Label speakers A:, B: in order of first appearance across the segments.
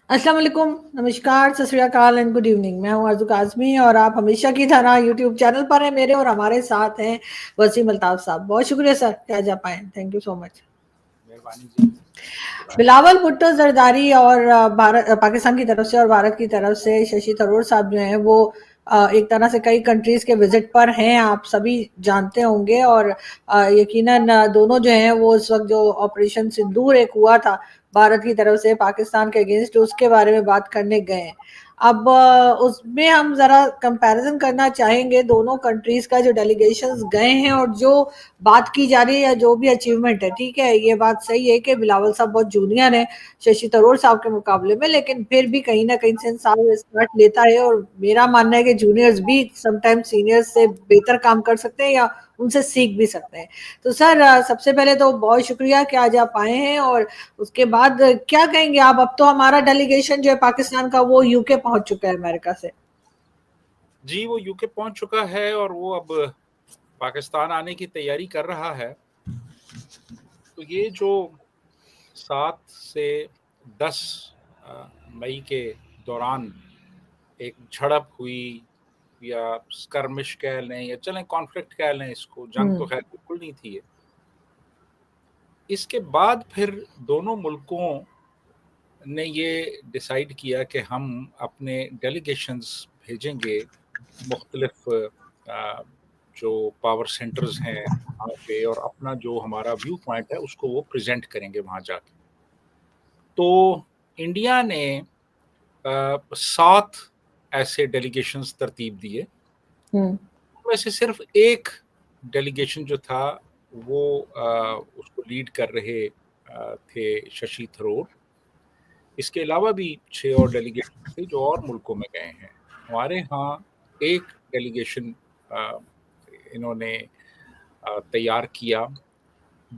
A: السلام علیکم، نمشکار، ست شری اکال اینڈ گڈ ایوننگ۔ میں ہوں آرزو کاظمی اور آپ ہمیشہ کی طرح یوٹیوب چینل پر ہیں میرے، اور ہمارے ساتھ ہیں وسیم الطاف صاحب۔ بہت شکریہ سر کہ آج آپ آئیں، تھینک یو سو مچ۔
B: مہربانی جی۔
A: بلاول بھٹو زرداری اور پاکستان کی طرف سے اور بھارت کی طرف سے ششی تھرور صاحب جو ہیں وہ ایک طرح سے کئی کنٹریز کے وزٹ پر ہیں، آپ سبھی جانتے ہوں گے، اور یقیناً دونوں جو ہیں وہ اس وقت جو آپریشن سندور ایک ہوا تھا بھارت کی طرف سے پاکستان کے اگینسٹ، اس کے بارے میں بات کرنے گئے ہیں۔ اب اس میں ہم ذرا کمپیریزن کرنا چاہیں گے دونوں کنٹریز کا، جو ڈیلیگیشنز گئے ہیں اور جو بات کی جا رہی ہے یا جو بھی اچیومنٹ ہے۔ ٹھیک ہے، یہ بات صحیح ہے کہ بلاول صاحب بہت جونیئر ہیں ششی تھرور صاحب کے مقابلے میں، لیکن پھر بھی کہیں نہ کہیں سے انسان اسٹارٹ لیتا ہے، اور میرا ماننا ہے کہ جونیئرز بھی سم ٹائم سینئرز سے بہتر کام کر سکتے ہیں یا ان سے سیکھ بھی سکتے ہیں۔ تو سر سب سے پہلے تو بہت شکریہ کہ آج آپ آئے ہیں، اور اس کے بعد کیا کہیں گے آپ؟ اب تو ہمارا ڈیلیگیشن جو ہے پاکستان کا وہ یو کے پہنچ چکا ہے امریکہ سے۔
B: جی وہ یو کے پہنچ چکا ہے اور وہ اب پاکستان آنے کی تیاری کر رہا ہے۔ تو یہ جو 7 سے 10 مئی کے دوران ایک جھڑپ ہوئی یا اسکرمش کہہ لیں یا چلیں کانفلکٹ کہہ لیں، اس کو جنگ تو خیر بالکل نہیں تھی۔ اس کے بعد پھر دونوں ملکوں نے یہ ڈیسائیڈ کیا کہ ہم اپنے ڈیلیگیشنز بھیجیں گے مختلف جو پاور سینٹرز ہیں وہاں پہ، اور اپنا جو ہمارا ویو پوائنٹ ہے اس کو وہ پریزنٹ کریں گے وہاں جا کے۔ تو انڈیا نے 7 ایسے ڈیلیگیشنز ترتیب دیے، ویسے صرف ایک ڈیلیگیشن جو تھا وہ اس کو لیڈ کر رہے تھے ششی تھرور۔ اس کے علاوہ بھی 6 اور ڈیلیگیشن تھے جو اور ملکوں میں گئے ہیں۔ ہمارے ہاں ایک ڈیلیگیشن انہوں نے تیار کیا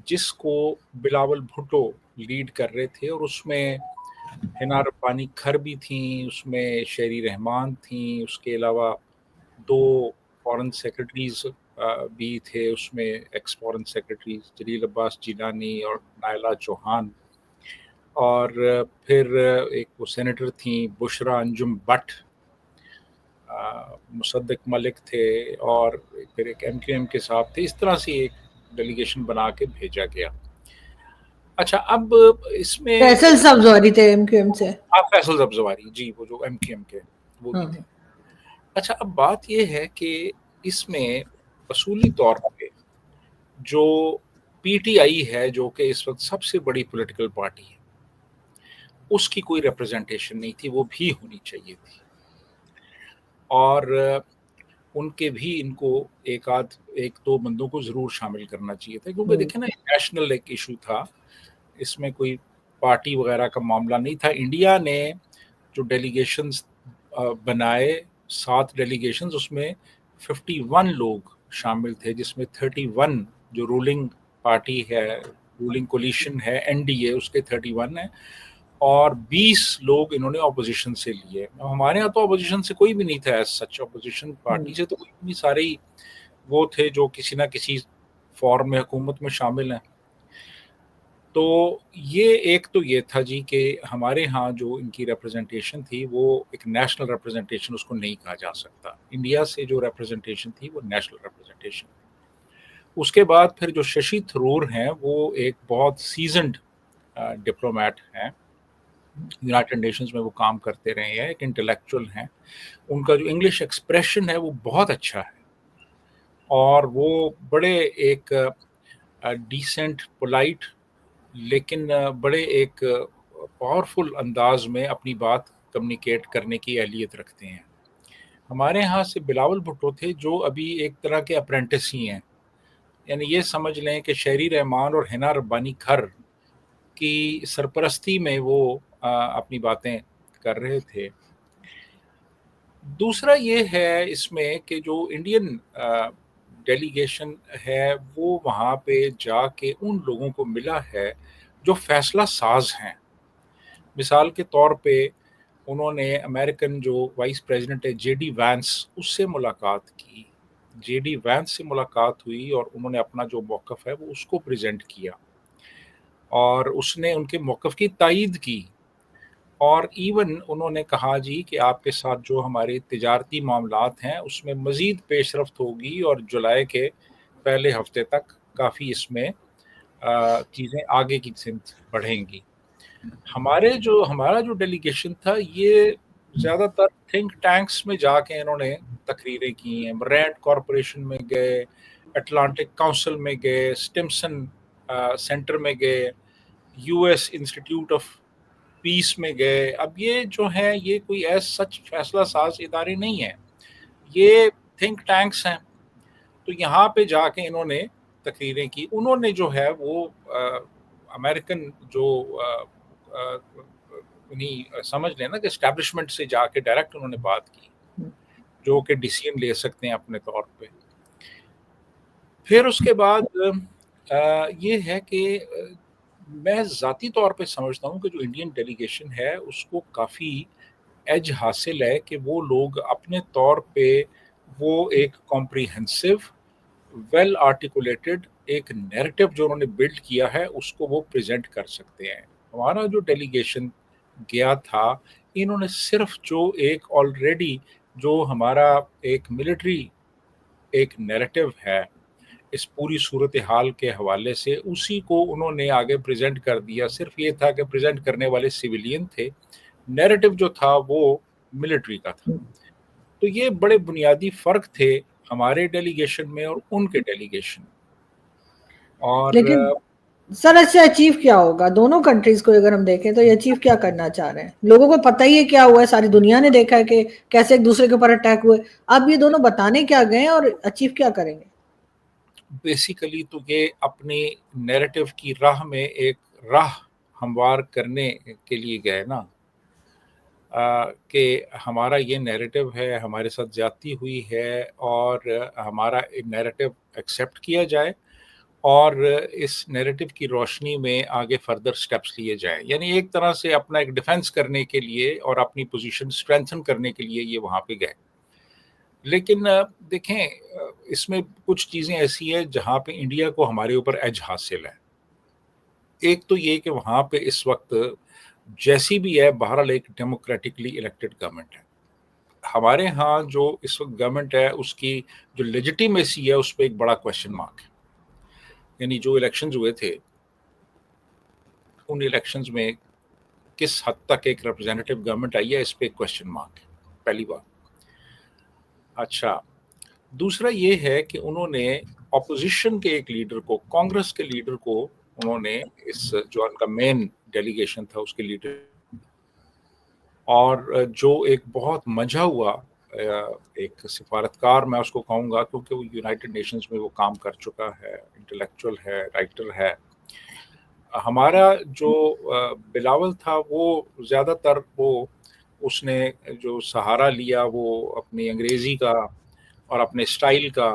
B: جس کو بلاول بھٹو لیڈ کر رہے تھے، اور اس میں حنا ربانی کھر بھی تھیں، اس میں شیری رحمان تھیں، اس کے علاوہ 2 فارن سیکرٹریز بھی تھے اس میں، ایکس فارن سیکرٹریز جلیل عباس جیلانی اور نائلہ چوہان، اور پھر ایک وہ سینیٹر تھیں بشرا انجم بٹ، مصدق ملک تھے، اور پھر ایک ایم کیو ایم کے صاحب تھے۔ اس طرح سے ایک ڈیلیگیشن بنا کے بھیجا گیا۔ اچھا اب اس میں
A: فیصل صاحب زواری تھے ایم کیو ایم سے۔
B: فیصل زبزواری، جی وہ جو ایم کیو ایم کے وہ بھی تھے۔ اچھا اب بات یہ ہے کہ اس میں اصولی طور پہ جو پی ٹی آئی ہے جو کہ اس وقت سب سے بڑی پولیٹیکل پارٹی ہے، اس کی کوئی ریپرزنٹیشن نہیں تھی، وہ بھی ہونی چاہیے تھی، اور ان کے بھی ان کو ایک دو بندوں کو ضرور شامل کرنا چاہیے تھا، کیونکہ دیکھیں نا نیشنل ایک ایشو تھا، اس میں کوئی پارٹی وغیرہ کا معاملہ نہیں تھا۔ انڈیا نے جو ڈیلیگیشنز بنائے 7 ڈیلیگیشنز، اس میں 51 لوگ شامل تھے، جس میں 31 جو رولنگ پارٹی ہے، رولنگ کولیشن ہے این ڈی اے، اس کے 31 ہیں، اور 20 لوگ انہوں نے اپوزیشن سے لیے۔ ہمارے ہاں تو اپوزیشن سے کوئی بھی نہیں تھا، ایز سچ اپوزیشن پارٹی سے تو کوئی بھی سارے ہی وہ تھے جو کسی نہ کسی فارم میں حکومت میں شامل ہیں۔ تو یہ ایک تو یہ تھا جی کہ ہمارے ہاں جو ان کی ریپرزنٹیشن تھی وہ ایک نیشنل ریپرزنٹیشن اس کو نہیں کہا جا سکتا، انڈیا سے جو ریپرزنٹیشن تھی وہ نیشنل ریپرزنٹیشن۔ اس کے بعد پھر جو ششی تھرور ہیں وہ ایک بہت سیزنڈ ڈپلومیٹ ہیں، یونائٹڈ نیشنز میں وہ کام کرتے رہے ہیں، ایک انٹلیکچوئل ہیں، ان کا جو انگلش ایکسپریشن ہے وہ بہت اچھا ہے، اور وہ بڑے ایک ڈیسنٹ پولائٹ لیکن بڑے ایک پاورفل انداز میں اپنی بات کمیونیکیٹ کرنے کی اہلیت رکھتے ہیں۔ ہمارے ہاں سے بلاول بھٹو تھے جو ابھی ایک طرح کے اپرینٹس ہی ہیں، یعنی یہ سمجھ لیں کہ شیری رحمان اور حنا ربانی کھر کی سرپرستی میں وہ اپنی باتیں کر رہے تھے۔ دوسرا یہ ہے اس میں کہ جو انڈین ڈیلیگیشن ہے وہ وہاں پہ جا کے ان لوگوں کو ملا ہے جو فیصلہ ساز ہیں۔ مثال کے طور پہ انہوں نے امریکن جو وائس پریزیڈنٹ ہے جے ڈی وینس، اس سے ملاقات کی، جے ڈی وینس سے ملاقات ہوئی، اور انہوں نے اپنا جو موقف ہے وہ اس کو پریزنٹ کیا، اور اس نے ان کے موقف کی تائید کی، اور ایون انہوں نے کہا جی کہ آپ کے ساتھ جو ہمارے تجارتی معاملات ہیں اس میں مزید پیش رفت ہوگی اور جولائی کے پہلے ہفتے تک کافی اس میں چیزیں آگے کی سمت بڑھیں گی. ہمارا جو ڈیلیگیشن تھا یہ زیادہ تر تھنک ٹینکس میں جا کے انہوں نے تقریریں کی ہیں. رینڈ کارپوریشن میں گئے, اٹلانٹک کاؤنسل میں گئے, اسٹمسن سینٹر میں گئے, U S institute of peace میں گئے. اب یہ جو ہیں یہ کوئی سچ فیصلہ ساز ادارے نہیں ہیں, یہ تھنک ٹینکس ہیں. تو یہاں پہ جا کے انہوں نے تقریریں کی. انہوں نے جو ہے وہ امریکن جو سمجھ لیں نا کہ اسٹیبلشمنٹ سے جا کے ڈائریکٹ انہوں نے بات کی, جو کہ ڈیسیژن لے سکتے ہیں اپنے طور پہ. پھر اس کے بعد یہ ہے کہ میں ذاتی طور پہ سمجھتا ہوں کہ جو انڈین ڈیلیگیشن ہے اس کو کافی ایج حاصل ہے کہ وہ لوگ اپنے طور پہ وہ ایک کمپریہنسو ویل آرٹیکولیٹڈ ایک نیریٹو جو انہوں نے بلڈ کیا ہے اس کو وہ پریزنٹ کر سکتے ہیں. ہمارا جو ڈیلیگیشن گیا تھا انہوں نے صرف جو ایک آلریڈی جو ہمارا ایک ملٹری ایک نیریٹو ہے اس پوری صورتحال کے حوالے سے اسی کو انہوں نے آگے پریزنٹ کر دیا. صرف یہ تھا کہ پریزنٹ کرنے والے سویلین تھے, نیریٹو جو تھا وہ ملٹری کا تھا. تو یہ بڑے بنیادی فرق تھے ہمارے ڈیلیگیشن میں اور ان کے ڈیلیگیشن. اور
A: لیکن سر ایسے اچیو کیا ہوگا دونوں کنٹریز کو اگر ہم دیکھیں تو یہ اچیو کیا کرنا چاہ رہے ہیں؟ لوگوں کو پتہ ہی ہے کیا ہوا ہے, ساری دنیا نے دیکھا ہے کہ کیسے ایک دوسرے کے اوپر اٹیک ہوئے. اب یہ دونوں بتانے کیا گئے اور اچیو کیا کریں گے؟
B: بیسیکلی تو یہ اپنی نیریٹو کی راہ میں ایک راہ ہموار کرنے کے لیے گئے نا, کہ ہمارا یہ نیریٹو ہے, ہمارے ساتھ زیادتی ہوئی ہے اور ہمارا نیریٹو ایکسیپٹ کیا جائے اور اس نیریٹو کی روشنی میں آگے فردر سٹیپس لیے جائیں. یعنی ایک طرح سے اپنا ایک ڈیفنس کرنے کے لیے اور اپنی پوزیشن اسٹرینتھن کرنے کے لیے یہ وہاں پہ گئے. لیکن دیکھیں اس میں کچھ چیزیں ایسی ہیں جہاں پہ انڈیا کو ہمارے اوپر ایج حاصل ہے. ایک تو یہ کہ وہاں پہ اس وقت جیسی بھی ہے بہرحال ایک ڈیموکریٹکلی الیکٹڈ گورنمنٹ ہے. ہمارے ہاں جو اس وقت گورنمنٹ ہے اس کی جو لیجیٹیمیسی ہے اس پہ ایک بڑا کویشچن مارک ہے. یعنی جو الیکشنز ہوئے تھے ان الیکشنز میں کس حد تک ایک ریپرزینٹیو گورنمنٹ آئی ہے اس پہ ایک کویشچن مارک ہے, پہلی بات. اچھا, دوسرا یہ ہے کہ انہوں نے اپوزیشن کے ایک لیڈر کو, کانگریس کے لیڈر کو انہوں نے اس جو ان کا مین ڈیلیگیشن تھا اس کے لیڈر, اور جو ایک بہت منجھا ہوا ایک سفارتکار میں اس کو کہوں گا کیونکہ وہ یونائٹڈ نیشنز میں وہ کام کر چکا ہے, انٹلیکچوئل ہے, رائٹر ہے. ہمارا جو بلاول تھا وہ زیادہ تر وہ اس نے جو سہارا لیا وہ اپنی انگریزی کا اور اپنے اسٹائل کا,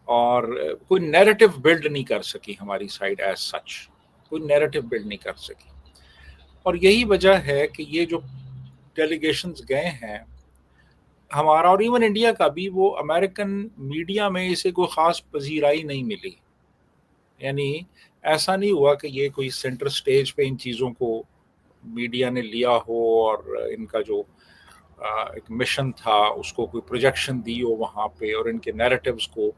B: اور کوئی نیریٹو بلڈ نہیں کر سکی ہماری سائڈ ایز سچ, کوئی نیریٹو بلڈ نہیں کر سکی. اور یہی وجہ ہے کہ یہ جو ڈیلیگیشنز گئے ہیں ہمارا اور ایون انڈیا کا بھی, وہ امریکن میڈیا میں اسے کوئی خاص پذیرائی نہیں ملی. یعنی ایسا نہیں ہوا کہ یہ کوئی سینٹر سٹیج پہ ان چیزوں کو میڈیا نے لیا ہو اور ان کا جو ایک مشن تھا اس کو کوئی پروجیکشن دی ہو وہاں پہ اور ان کے نیریٹیوز کو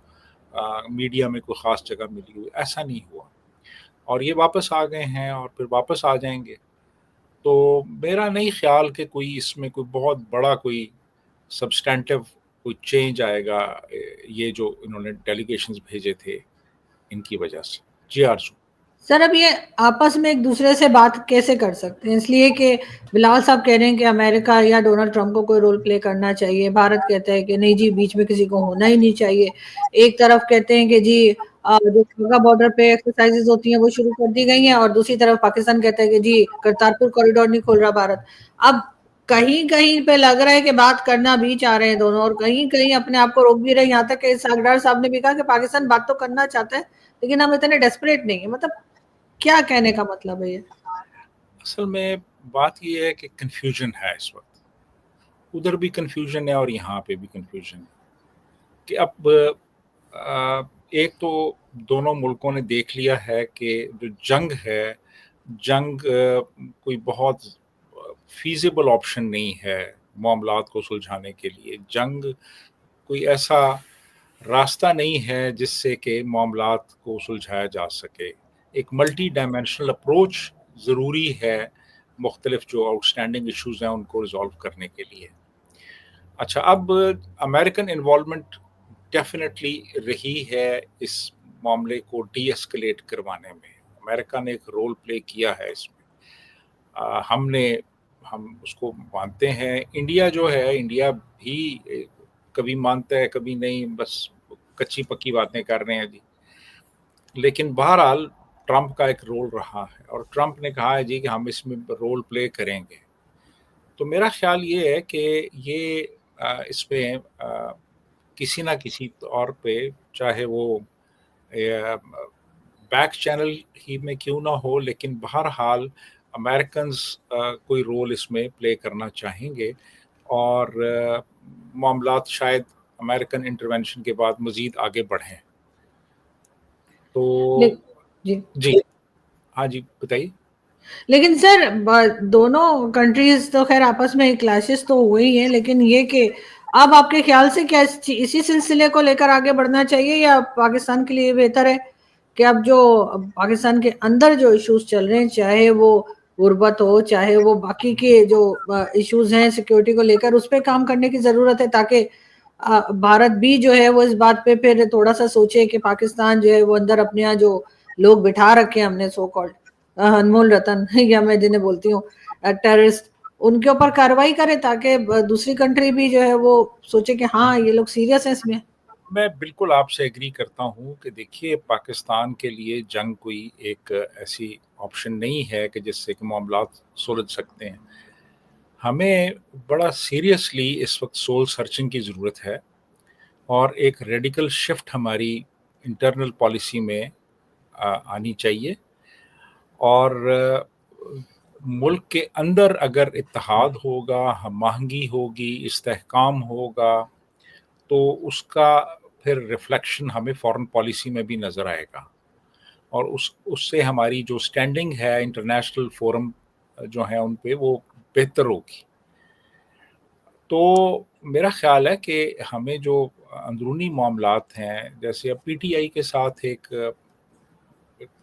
B: میڈیا میں کوئی خاص جگہ ملی ہوئی. ایسا نہیں ہوا, اور یہ واپس آ گئے ہیں اور پھر واپس آ جائیں گے. تو میرا نہیں خیال کہ کوئی اس میں کوئی بہت بڑا کوئی سبسٹینٹیو کوئی چینج آئے گا یہ جو انہوں نے ڈیلیگیشنز بھیجے تھے ان کی وجہ سے. جی آرزو.
A: سر اب یہ آپس میں ایک دوسرے سے بات کیسے کر سکتے ہیں؟ اس لیے کہ بلاول صاحب کہہ رہے ہیں کہ امریکہ یا ڈونلڈ ٹرمپ کو کوئی رول پلے کرنا چاہیے, بھارت کہتا ہے کہ نہیں جی بیچ میں کسی کو ہونا ہی نہیں چاہیے. ایک طرف کہتے ہیں کہ جی جو واگا بارڈر پہ ایکسرسائزز ہوتی ہیں وہ شروع کر دی گئی ہیں, اور دوسری طرف پاکستان کہتا ہے کہ جی کرتارپور کوریڈور نہیں کھول رہا بھارت. اب کہیں کہیں پہ لگ رہا ہے کہ بات کرنا بھی چاہ رہے ہیں دونوں, اور کہیں کہیں اپنے آپ کو روک بھی رہے ہیں. یہاں تک کہ ساگرار صاحب نے بھی کہا کہ پاکستان بات تو کرنا چاہتا ہے لیکن ہم اتنے ڈیسپریٹ نہیں ہیں. مطلب کیا کہنے کا مطلب ہے یہ؟
B: اصل میں بات یہ ہے کہ کنفیوژن ہے اس وقت, ادھر بھی کنفیوژن ہے اور یہاں پہ بھی کنفیوژن ہے. کہ اب ایک تو دونوں ملکوں نے دیکھ لیا ہے کہ جو جنگ ہے, جنگ کوئی بہت فیزیبل آپشن نہیں ہے معاملات کو سلجھانے کے لیے. جنگ کوئی ایسا راستہ نہیں ہے جس سے کہ معاملات کو سلجھایا جا سکے. ایک ملٹی ڈائمینشنل اپروچ ضروری ہے مختلف جو آؤٹ اسٹینڈنگ ایشوز ہیں ان کو ریزالو کرنے کے لیے. اچھا، اب امریکن انوالومنٹ ڈیفینیٹلی رہی ہے اس معاملے کو ڈی ایسکلیٹ کروانے میں. امریکہ نے ایک رول پلے کیا ہے اس میں. ہم اس کو مانتے ہیں. انڈیا جو ہے، انڈیا بھی کبھی مانتا ہے کبھی نہیں، بس کچی پکی باتیں کر رہے ہیں جی. لیکن بہرحال ٹرمپ کا ایک رول رہا ہے، اور ٹرمپ نے کہا ہے جی کہ ہم اس میں رول پلے کریں گے. تو میرا خیال یہ ہے کہ یہ اس میں کسی نہ کسی طور پہ، چاہے وہ بیک چینل ہی میں کیوں نہ ہو، لیکن بہرحال امریکنز کوئی رول اس میں پلے کرنا چاہیں گے، اور معاملات شاید امریکن انٹرونشن کے بعد مزید آگے بڑھیں. تو
A: جی
B: جی ہاں جی بتائیے.
A: لیکن سر دونوں کنٹریز تو خیر آپس میں کلاشز تو ہوئے ہی ہیں، لیکن یہ کہ اب آپ کے خیال سے کیا اسی سلسلے کو لے کر آگے بڑھنا چاہیے، یا پاکستان کے لیے بہتر ہے کہ اب جو پاکستان کے اندر جو ایشوز چل رہے ہیں، چاہے وہ غربت ہو، چاہے وہ باقی کے جو ایشوز ہیں سیکیورٹی کو لے کر، اس پہ کام کرنے کی ضرورت ہے، تاکہ بھارت بھی جو ہے وہ اس بات پہ پھر تھوڑا سا سوچے کہ پاکستان جو ہے وہ اندر اپنے یہاں جو لوگ بٹھا رکھے ہیں ہم نے سو کالڈ انمول رتن یا میں جنہیں بولتی ہوں ٹیررسٹ، ان کے اوپر کارروائی کرے، تاکہ دوسری کنٹری بھی جو ہے وہ سوچے کہ ہاں یہ لوگ سیریس ہیں اس میں.
B: میں بالکل آپ سے ایگری کرتا ہوں کہ دیکھیے، پاکستان کے لیے جنگ کوئی ایک ایسی آپشن نہیں ہے کہ جس سے کہ معاملات سلجھ سکتے ہیں. ہمیں بڑا سیریسلی اس وقت سول سرچنگ کی ضرورت ہے، اور ایک ریڈیکل شفٹ ہماری انٹرنل پالیسی میں آنی چاہیے. اور ملک کے اندر اگر اتحاد ہوگا، ہم آہنگی ہوگی، استحکام ہوگا، تو اس کا پھر ریفلیکشن ہمیں فارن پالیسی میں بھی نظر آئے گا، اور اس سے ہماری جو سٹینڈنگ ہے انٹرنیشنل فورم جو ہیں ان پہ، وہ بہتر ہوگی. تو میرا خیال ہے کہ ہمیں جو اندرونی معاملات ہیں، جیسے اب پی ٹی آئی کے ساتھ ایک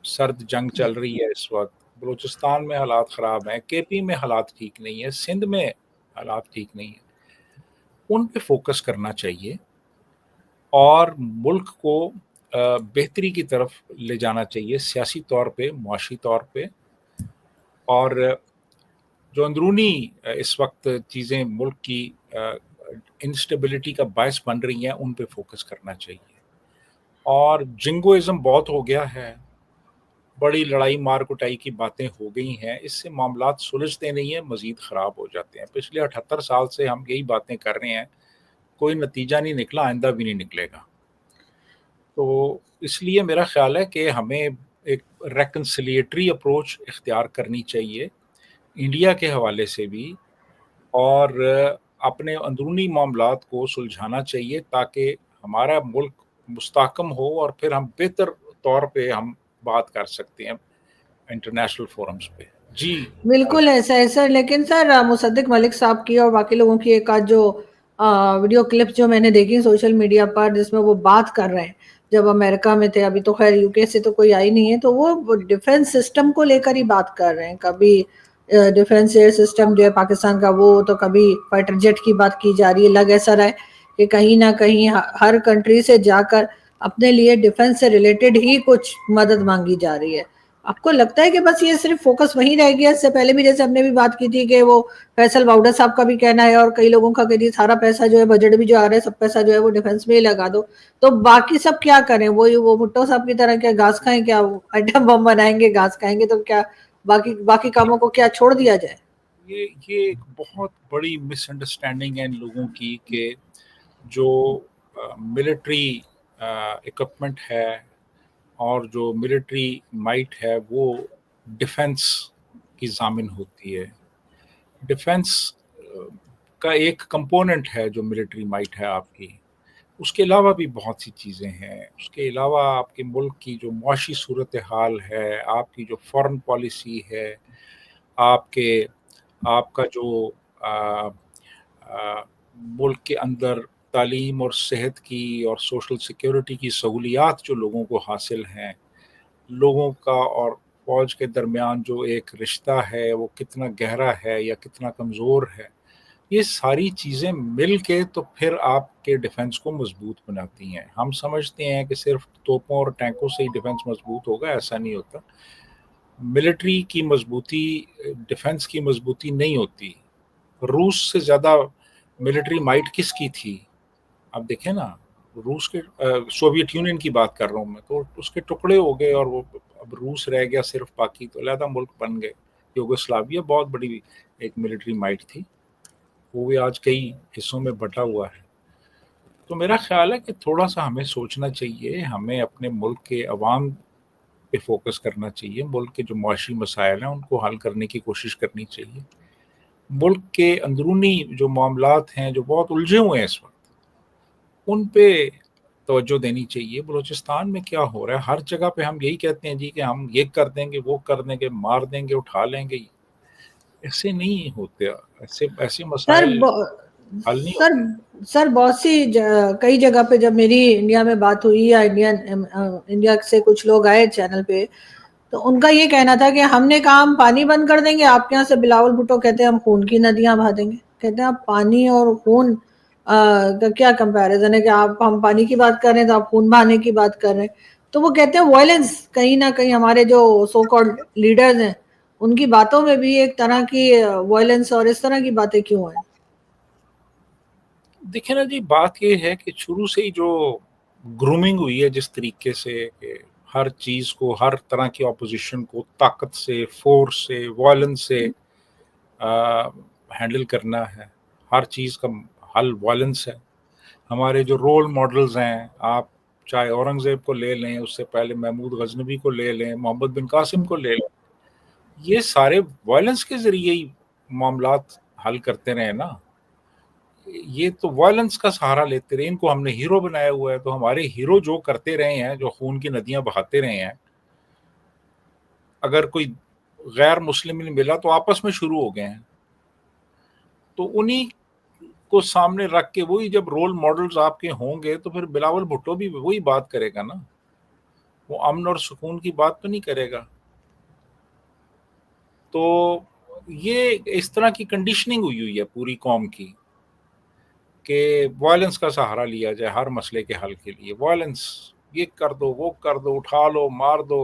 B: سرد جنگ چل رہی ہے اس وقت، بلوچستان میں حالات خراب ہیں، کے پی میں حالات ٹھیک نہیں ہے، سندھ میں حالات ٹھیک نہیں ہیں، ان پہ فوکس کرنا چاہیے اور ملک کو بہتری کی طرف لے جانا چاہیے، سیاسی طور پہ، معاشی طور پہ. اور جو اندرونی اس وقت چیزیں ملک کی انسٹیبلٹی کا باعث بن رہی ہیں، ان پہ فوکس کرنا چاہیے. اور جنگوازم بہت ہو گیا ہے، بڑی لڑائی مار کٹائی کی باتیں ہو گئی ہیں، اس سے معاملات سلجھتے نہیں ہیں، مزید خراب ہو جاتے ہیں. پچھلے 78 سال سے ہم یہی باتیں کر رہے ہیں، کوئی نتیجہ نہیں نکلا، آئندہ بھی نہیں نکلے گا. تو اس لیے میرا خیال ہے کہ ہمیں ایک ریکنسلیٹری اپروچ اختیار کرنی چاہیے انڈیا کے حوالے سے بھی، اور اپنے اندرونی معاملات کو سلجھانا چاہیے، تاکہ ہمارا ملک مستحکم ہو، اور پھر ہم بہتر طور پہ ہم بات کر سکتے ہیں انٹرنیشنل فورمز پہ. جی
A: بالکل ایسا ہے سر. لیکن سر مصدق ملک صاحب کی اور باقی لوگوں کی ایک آدھ جو ویڈیو کلپ جو میں نے دیکھی سوشل میڈیا پر، جس میں وہ بات کر رہے ہیں جب امریکہ میں تھے، ابھی تو خیر یو کے سے تو کوئی آئی نہیں ہے، تو وہ ڈیفنس سسٹم کو لے کر ہی بات کر رہے ہیں. کبھی ڈیفنس ایئر سسٹم جو ہے پاکستان کا، وہ تو کبھی فائٹر جیٹ کی بات کی جا رہی ہے. لگ ایسا رہا ہے کہ کہیں نہ کہیں ہر کنٹری سے جا کر اپنے لیے ڈیفنس سے ریلیٹڈ ہی کچھ مدد مانگی جا رہی ہے. آپ کو لگتا ہے کہ بس یہ صرف فوکس وہیں رہ گیا؟ اس سے پہلے بھی جیسے ہم نے بھی بات کی تھی کہ وہ فیصل باؤڈر صاحب کا بھی کہنا ہے، اور کئی لوگوں کا کہ سارا پیسہ جو ہے بجٹ بھی جو آ رہا ہے، سب پیسہ جو ہے وہ ڈیفنس میں ہی لگا دو. تو باقی سب کیا کریں؟ وہ بھٹو صاحب کی طرح کیا گھاس کھائیں؟ کیا ایٹم بم بنائیں گے گھاس کھائیں گے؟ تو کیا باقی کاموں کو کیا چھوڑ دیا جائے؟
B: یہ ایک بہت بڑی مس انڈرسٹینڈنگ ہے ان لوگوں کی، کہ جو ملٹری اکوپمنٹ ہے اور جو ملٹری مائٹ ہے، وہ ڈیفنس کی ضامن ہوتی ہے. ڈیفنس کا ایک کمپوننٹ ہے جو ملٹری مائٹ ہے آپ کی. اس کے علاوہ بھی بہت سی چیزیں ہیں. اس کے علاوہ آپ کے ملک کی جو معاشی صورتحال ہے، آپ کی جو فارن پالیسی ہے، آپ کے آپ کا جو ملک کے اندر تعلیم اور صحت کی اور سوشل سیکیورٹی کی سہولیات جو لوگوں کو حاصل ہیں، لوگوں کا اور فوج کے درمیان جو ایک رشتہ ہے وہ کتنا گہرا ہے یا کتنا کمزور ہے، یہ ساری چیزیں مل کے تو پھر آپ کے ڈیفنس کو مضبوط بناتی ہیں۔ ہم سمجھتے ہیں کہ صرف توپوں اور ٹینکوں سے ہی ڈیفنس مضبوط ہوگا، ایسا نہیں ہوتا۔ ملٹری کی مضبوطی ڈیفنس کی مضبوطی نہیں ہوتی۔ روس سے زیادہ ملٹری مائٹ کس کی تھی؟ آپ دیکھیں نا، روس کے سوویت یونین کی بات کر رہا ہوں میں، تو اس کے ٹکڑے ہو گئے اور وہ اب روس رہ گیا صرف، باقی تو علیحدہ ملک بن گئے۔ یوگوسلاویہ بہت بڑی ایک ملٹری مائٹ تھی، وہ بھی آج کئی حصوں میں بٹا ہوا ہے۔ تو میرا خیال ہے کہ تھوڑا سا ہمیں سوچنا چاہیے، ہمیں اپنے ملک کے عوام پہ فوکس کرنا چاہیے، ملک کے جو معاشی مسائل ہیں ان کو حل کرنے کی کوشش کرنی چاہیے۔ ملک کے اندرونی جو معاملات ہیں جو بہت الجھے ہوئے ہیں اس وقت، ان پہ توجہ دینی چاہیے۔ بلوچستان میں کیا ہو رہا ہے، ہر جگہ پہ ہم یہی کہتے ہیں جی کہ ہم یہ کر دیں گے، وہ کر دیں گے، مار دیں گے، اٹھا لیں گے، ایسے نہیں ہوتے، ایسے
A: سر
B: مسائل حل نہیں
A: سر
B: ہوتے۔
A: سر بہت سی کئی جگہ پہ جب میری انڈیا میں بات ہوئی یا انڈیا سے کچھ لوگ آئے چینل پہ، تو ان کا یہ کہنا تھا کہ ہم نے کہا ہم پانی بند کر دیں گے، آپ کے یہاں سے بلاول بھٹو کہتے ہیں ہم خون کی ندیاں بہا دیں گے۔ کہتے ہیں آپ پانی اور خون کا کیا کمپیریزن ہے کہ ہم پانی کی بات کر رہے ہیں تو آپ خون بہانے کی بات کر رہے ہیں۔ تو وہ کہتے ہیں وائلنس کہیں نہ کہیں ہمارے جو سو کالڈ لیڈرز ہیں ان کی باتوں میں بھی ایک طرح کی وائلنس اور اس طرح کی باتیں کیوں ہیں؟
B: دیکھیں نا جی، بات یہ ہے کہ شروع سے ہی جو گرومنگ ہوئی ہے جس طریقے سے کہ ہر چیز کو، ہر طرح کی اپوزیشن کو طاقت سے، فورس سے، وائلنس سے ہینڈل کرنا ہے، ہر چیز کا حل وائلنس ہے۔ ہمارے جو رول ماڈلز ہیں، آپ چاہے اورنگزیب کو لے لیں، اس سے پہلے محمود غزنوی کو لے لیں، محمد بن قاسم کو لے لیں، یہ سارے وائلنس کے ذریعے ہی معاملات حل کرتے رہے نا۔ یہ تو وائلنس کا سہارا لیتے رہے، ان کو ہم نے ہیرو بنایا ہوا ہے، تو ہمارے ہیرو جو کرتے رہے ہیں، جو خون کی ندیاں بہاتے رہے ہیں، اگر کوئی غیر مسلم ملا تو آپس میں شروع ہو گئے ہیں، تو انہی کو سامنے رکھ کے وہی جب رول ماڈلز آپ کے ہوں گے تو پھر بلاول بھٹو بھی وہی بات کرے گا نا، وہ امن اور سکون کی بات تو نہیں کرے گا۔ تو یہ اس طرح کی کنڈیشننگ ہوئی ہے پوری قوم کی کہ وائلنس کا سہارا لیا جائے ہر مسئلے کے حل کے لیے۔ وائلنس، یہ کر دو، وہ کر دو، اٹھا لو، مار دو،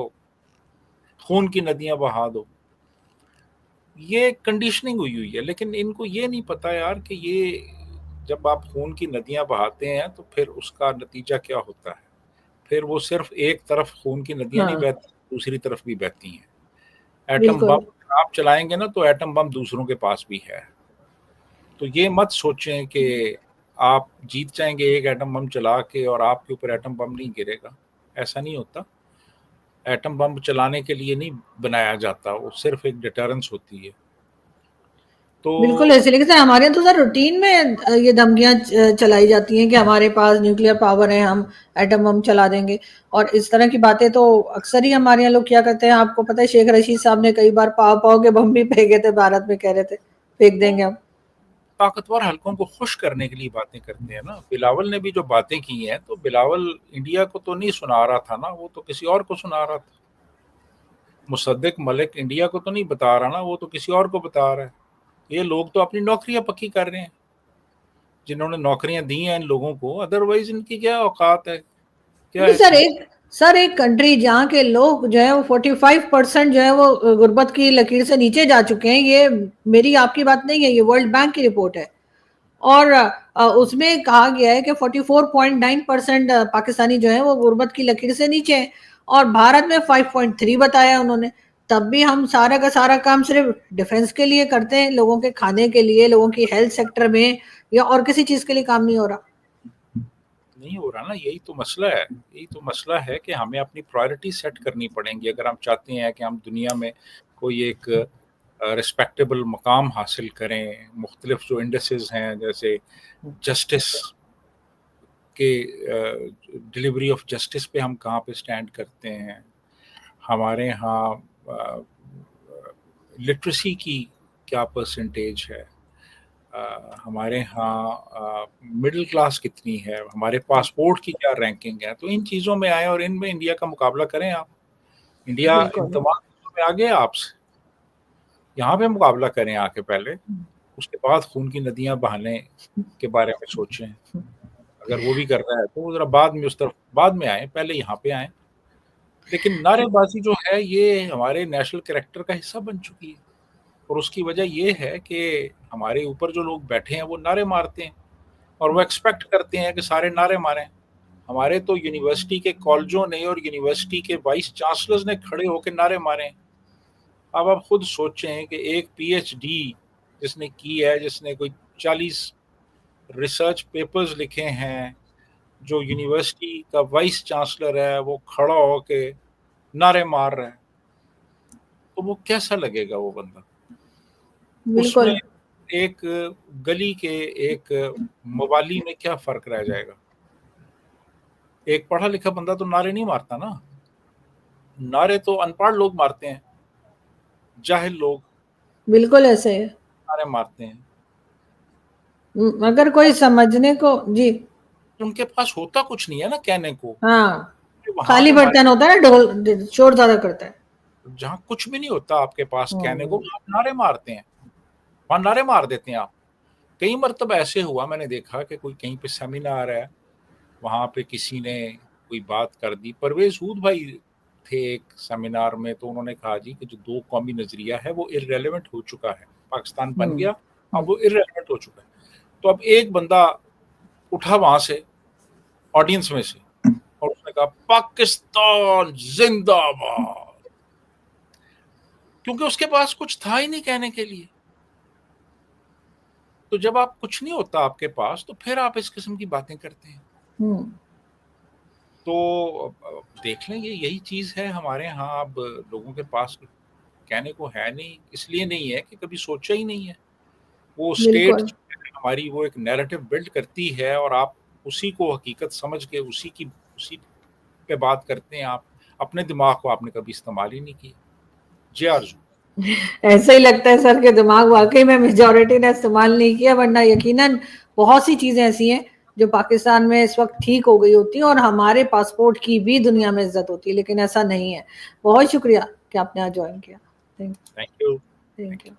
B: خون کی ندیاں بہا دو، یہ کنڈیشننگ ہوئی ہے۔ لیکن ان کو یہ نہیں پتا یار کہ یہ جب آپ خون کی ندیاں بہاتے ہیں تو پھر اس کا نتیجہ کیا ہوتا ہے، پھر وہ صرف ایک طرف خون کی ندیاں نہیں
A: ہاں
B: بہتی، دوسری طرف بھی بہتی ہیں۔ ایٹم
A: بالکل
B: بم آپ چلائیں گے نا تو ایٹم بم دوسروں کے پاس بھی ہے۔ تو یہ مت سوچیں کہ آپ جیت جائیں گے ایک ایٹم بم چلا کے اور آپ کے اوپر ایٹم بم نہیں گرے گا، ایسا نہیں ہوتا۔ ایٹم بم چلانے کے لیے نہیں بنایا جاتا، وہ صرف ایک ڈیٹرنس ہوتی ہے۔ تو
A: بالکل ایسے، لیکن سر ہمارے یہاں تو سر روٹین میں یہ دھمکیاں چلائی جاتی ہیں کہ ہمارے پاس نیوکلیر پاور ہے، ہم ایٹم بم چلا دیں گے، اور اس طرح کی باتیں تو اکثر ہی ہمارے یہاں لوگ کیا کرتے ہیں۔ آپ کو پتہ ہے شیخ رشید صاحب نے کئی بار پاؤ کے بم بھی پھینکے تھے بھارت میں، کہہ رہے تھے پھینک دیں گے ہم۔
B: طاقتور حلقوں کو خوش کرنے کے لیے باتیں کرتے ہیں نا۔ بلاول نے بھی جو باتیں کی ہیں تو بلاول انڈیا کو تو نہیں سنا رہا تھا نا، وہ تو کسی اور کو سنا رہا تھا۔ مصدق ملک انڈیا کو تو نہیں بتا رہا نا، وہ تو کسی اور کو بتا رہا ہے۔ یہ لوگ تو اپنی نوکریاں پکی کر رہے ہیں، جنہوں نے نوکریاں دی ہیں ان لوگوں کو، ادروائز ان کی کیا اوقات ہے، کیا
A: کیونکہ
B: حیثیت۔
A: سر ایک کنٹری جہاں کے لوگ جو ہے وہ 45% جو ہے وہ غربت کی لکیر سے نیچے جا چکے ہیں، یہ میری آپ کی بات نہیں ہے، یہ ورلڈ بینک کی رپورٹ ہے، اور اس میں کہا گیا ہے کہ 44.9% پاکستانی جو ہیں وہ غربت کی لکیر سے نیچے ہیں، اور بھارت میں 5.3 بتایا انہوں نے۔ تب بھی ہم سارا کا سارا کام صرف ڈیفنس کے لیے کرتے ہیں، لوگوں کے کھانے کے لیے، لوگوں کی ہیلتھ سیکٹر میں یا اور کسی چیز کے لیے کام نہیں ہو رہا۔
B: نہیں ہو رہا نا، یہی تو مسئلہ ہے، یہی تو مسئلہ ہے کہ ہمیں اپنی پرائرٹی سیٹ کرنی پڑیں گی اگر ہم چاہتے ہیں کہ ہم دنیا میں کوئی ایک ریسپیکٹیبل مقام حاصل کریں۔ مختلف جو انڈسز ہیں جیسے جسٹس کے ڈلیوری آف جسٹس پہ ہم کہاں پہ سٹینڈ کرتے ہیں، ہمارے ہاں لٹریسی کی کیا پرسنٹیج ہے, ہمارے ہاں مڈل کلاس کتنی ہے, ہمارے پاسپورٹ کی کیا رینکنگ ہے. تو ان چیزوں میں آئیں اور ان میں انڈیا کا مقابلہ کریں آپ. انڈیا ان
A: بالکل
B: تمام چیزوں میں آگے آپ سے, یہاں پہ مقابلہ کریں آ کے پہلے, اس کے بعد خون کی ندیاں بہانے کے بارے میں سوچیں. اگر وہ بھی کر رہا ہے تو وہ ذرا بعد میں اس طرف بعد میں آئیں, پہلے یہاں پہ آئیں. لیکن نعرے بازی جو ہے یہ ہمارے نیشنل کریکٹر کا حصہ بن چکی ہے, اور اس کی وجہ یہ ہے کہ ہمارے اوپر جو لوگ بیٹھے ہیں وہ نعرے مارتے ہیں, اور وہ ایکسپیکٹ کرتے ہیں کہ سارے نعرے ماریں. ہمارے تو یونیورسٹی کے کالجوں نے اور یونیورسٹی کے وائس چانسلرز نے کھڑے ہو کے نعرے مارے. اب آپ خود سوچیں کہ ایک پی ایچ ڈی جس نے کی ہے, جس نے کوئی 40 ریسرچ پیپرز لکھے ہیں, جو یونیورسٹی کا وائس چانسلر ہے, وہ کھڑا ہو کے نعرے مار رہا ہے, تو وہ کیسا لگے گا وہ بندہ؟ اس
A: بالکل
B: میں ایک گلی کے ایک موالی میں کیا فرق رہ جائے گا؟ ایک پڑھا لکھا بندہ تو نعرے نہیں مارتا نا, نعرے تو ان پڑھ لوگ مارتے ہیں, جاہل لوگ
A: بالکل ایسے ہے.
B: نعرے مارتے ہیں.
A: اگر کوئی سمجھنے کو, جی
B: ان کے پاس ہوتا کچھ نہیں ہے نا کہنے کو.
A: ہاں,
B: وہاں
A: خالی
B: پہ
A: برتن ہوتا ہے نا, ڈھول شور زیادہ کرتا ہے.
B: جہاں کچھ بھی نہیں ہوتا آپ کے پاس کہنے کو, آپ نعرے مارتے ہیں, وہاں نعرے مار دیتے ہیں آپ. کئی مرتبہ ایسے ہوا, میں نے دیکھا کہ کوئی کہیں پہ سیمینار ہے, وہاں پہ کسی نے کوئی بات کر دی. پرویز ہود بھائی تھے ایک سیمینار میں, تو انہوں نے کہا جی کہ جو 2 قومی نظریہ ہے وہ ارریلیونٹ ہو چکا ہے, پاکستان بن گیا, اب وہ ارریلیونٹ ہو چکا ہے. تو اب ایک بندہ اٹھا وہاں سے آڈینس میں سے, اور اس نے کہا پاکستان زندہ باد, کیونکہ اس کے پاس کچھ تھا ہی نہیں کہنے کے لیے. تو جب آپ کچھ نہیں ہوتا آپ کے پاس, تو پھر آپ اس قسم کی باتیں کرتے ہیں. تو دیکھ لیں, یہی چیز ہے ہمارے ہاں. اب لوگوں کے پاس کہنے کو ہے نہیں, اس لیے نہیں ہے کہ کبھی سوچا ہی نہیں ہے. وہ اسٹیٹ
A: بالکل
B: ہماری وہ ایک نیریٹو بلڈ کرتی ہے, اور آپ اسی کو حقیقت سمجھ کے اسی پہ بات کرتے ہیں. آپ اپنے دماغ کو آپ نے کبھی استعمال ہی نہیں کیا. جی آرزو,
A: ایسا ہی لگتا ہے سر کہ دماغ واقعی میں میجورٹی نے استعمال نہیں کیا, ورنہ یقیناً بہت سی چیزیں ایسی ہیں جو پاکستان میں اس وقت ٹھیک ہو گئی ہوتی ہیں, اور ہمارے پاسپورٹ کی بھی دنیا میں عزت ہوتی ہے, لیکن ایسا نہیں ہے. بہت شکریہ کہ آپ نے آج جوائن کیا.
B: Thank you.
A: Thank you.